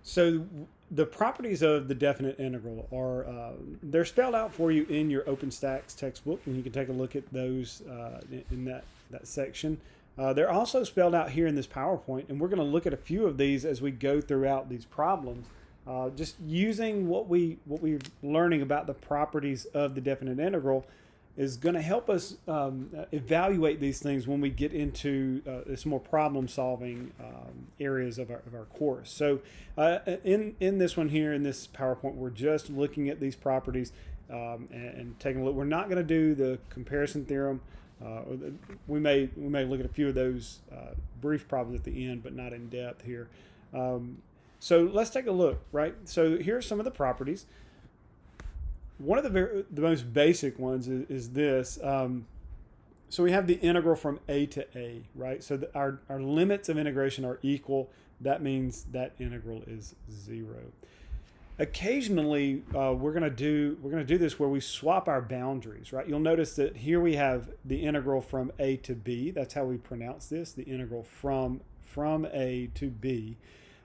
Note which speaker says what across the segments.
Speaker 1: So the properties of the definite integral are they're spelled out for you in your OpenStax textbook, and you can take a look at those in that section. They're also spelled out here in this PowerPoint, and we're going to look at a few of these as we go throughout these problems. Just using what we're learning about the properties of the definite integral is going to help us evaluate these things when we get into some more problem solving areas of our course. So in this one here, in this PowerPoint, we're just looking at these properties and taking a look. We're not going to do the comparison theorem. We may look at a few of those brief problems at the end, but not in depth here. So let's take a look, right? So here are some of the properties. One of the most basic ones is this. So we have the integral from a to a, right? So our limits of integration are equal. That means that integral is 0. Occasionally, we're gonna do this where we swap our boundaries, right? You'll notice that here we have the integral from a to b. That's how we pronounce this, the integral from a to b.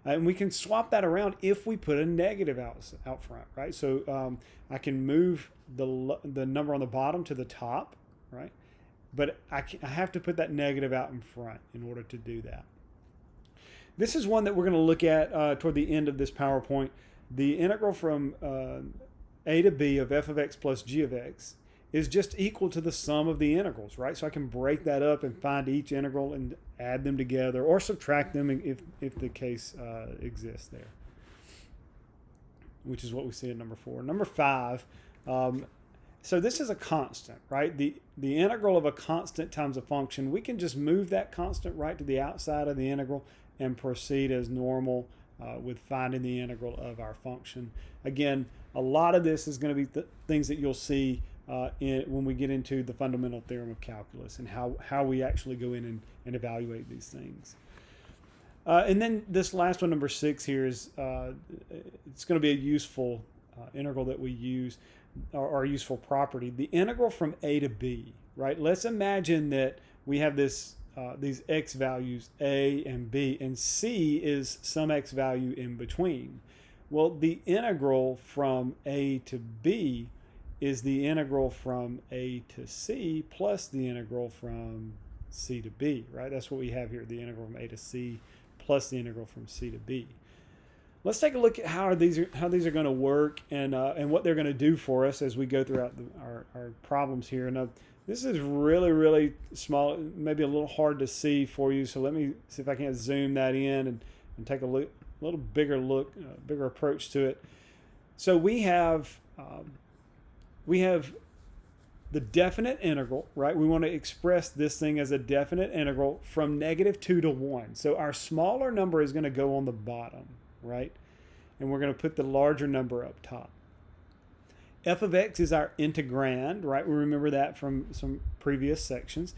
Speaker 1: And we can swap that around if we put a negative out front, right? So I can move the number on the bottom to the top, right? But I have to put that negative out in front in order to do that. This is one that we're going to look at toward the end of this PowerPoint. The integral from a to b of f of x plus g of x is just equal to the sum of the integrals, right? So I can break that up and find each integral and add them together or subtract them if the case exists there, which is what we see in number 4. Number 5, so this is a constant, right? The integral of a constant times a function, we can just move that constant right to the outside of the integral and proceed as normal with finding the integral of our function. Again, a lot of this is going to be things that you'll see when we get into the fundamental theorem of calculus and how we actually go in and evaluate these things. And then this last one, number 6 here, is it's going to be a useful integral that we use, or a useful property. The integral from a to b, right? Let's imagine that we have these x values a and b, and c is some x value in between. Well, the integral from a to b is the integral from a to c plus the integral from c to b, right? That's what we have here, the integral from a to c plus the integral from c to b. Let's take a look at how these are going to work and what they're going to do for us as we go throughout our problems here. And this is really, really small, maybe a little hard to see for you. So let me see if I can zoom that in and take a little bigger approach to it. So we have the definite integral, right? We want to express this thing as a definite integral from -2 to 1. So our smaller number is going to go on the bottom, right? And we're going to put the larger number up top. F of x is our integrand, right? We remember that from some previous sections.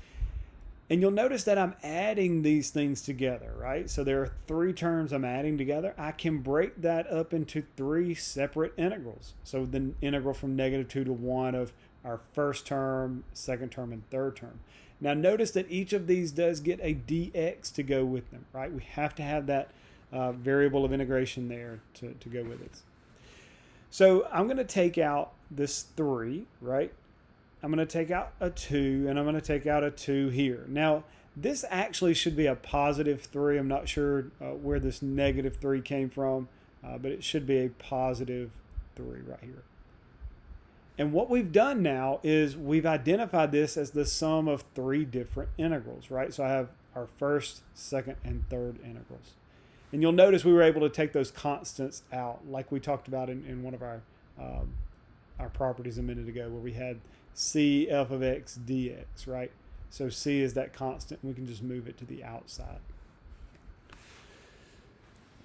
Speaker 1: And you'll notice that I'm adding these things together, right? So there are 3 terms I'm adding together. I can break that up into 3 separate integrals. So the integral from -2 to 1 of our first term, second term, and third term. Now notice that each of these does get a dx to go with them, right? We have to have that variable of integration there to go with it. So I'm going to take out this 3, right? I'm going to take out a 2, and I'm going to take out a 2 here. Now, this actually should be a positive 3. I'm not sure where this -3 came from, but it should be a positive 3 right here. And what we've done now is we've identified this as the sum of 3 different integrals, right? So I have our first, second, and third integrals. And you'll notice we were able to take those constants out, like we talked about in one of our properties a minute ago, where we had c f of x dx, right? So c is that constant, and we can just move it to the outside.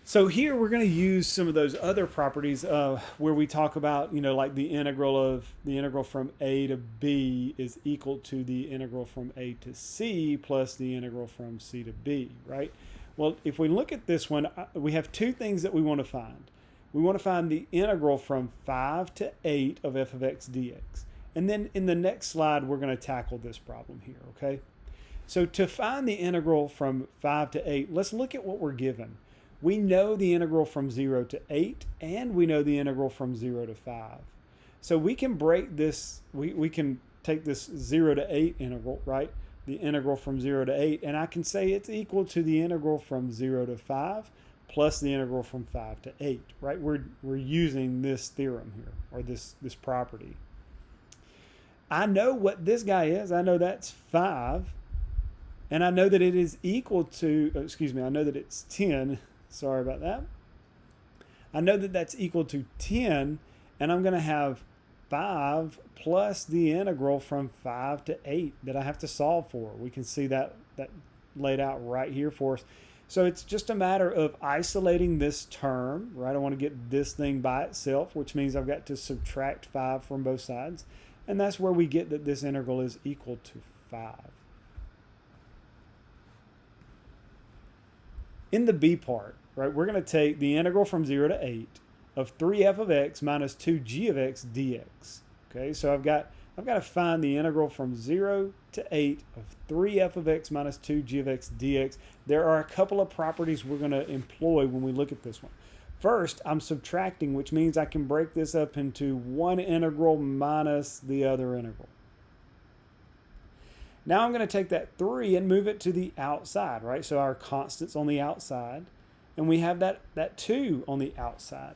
Speaker 1: So here we're going to use some of those other properties where we talk about, like the integral from a to b is equal to the integral from a to c plus the integral from c to b, right? Well, if we look at this one, we have 2 things that we want to find. We want to find the integral from 5 to 8 of f of x dx. And then in the next slide, we're going to tackle this problem here, okay? So to find the integral from 5 to 8, let's look at what we're given. we know the integral from 0 to 8, and we know the integral from 0 to 5. So we can break this, we can take this 0 to 8 integral, right? The integral from 0 to 8, and I can say it's equal to the integral from 0 to 5 plus the integral from 5 to 8, right? We're using this theorem here, or this property. I know what this guy is. I know that's 5, and I know that it is equal to, I know that it's 10. Sorry about that. I know that that's equal to 10, and I'm going to have 5 plus the integral from 5 to 8 that I have to solve for. We can see that laid out right here for us. So it's just a matter of isolating this term, right? I want to get this thing by itself, which means I've got to subtract 5 from both sides. And that's where we get that this integral is equal to 5. In the b part, right, we're going to take the integral from 0 to 8 of 3f of x minus 2g of x dx. Okay, so I've got to find the integral from 0 to 8 of 3f of x minus 2g of x dx. There are a couple of properties we're going to employ when we look at this one. First, I'm subtracting, which means I can break this up into one integral minus the other integral. Now I'm going to take that 3 and move it to the outside, right? So our constant's on the outside, and we have that 2 on the outside.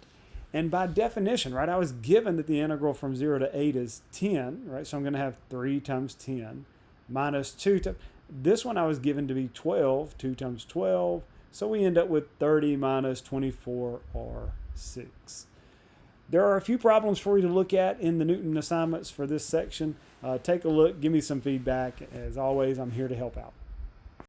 Speaker 1: And by definition, right, I was given that the integral from 0 to 8 is 10, right? So I'm going to have 3 times 10 minus 2 times. This one I was given to be 12, 2 times 12. So we end up with 30 minus 24, or 6. There are a few problems for you to look at in the Newton assignments for this section. Take a look, give me some feedback. As always, I'm here to help out.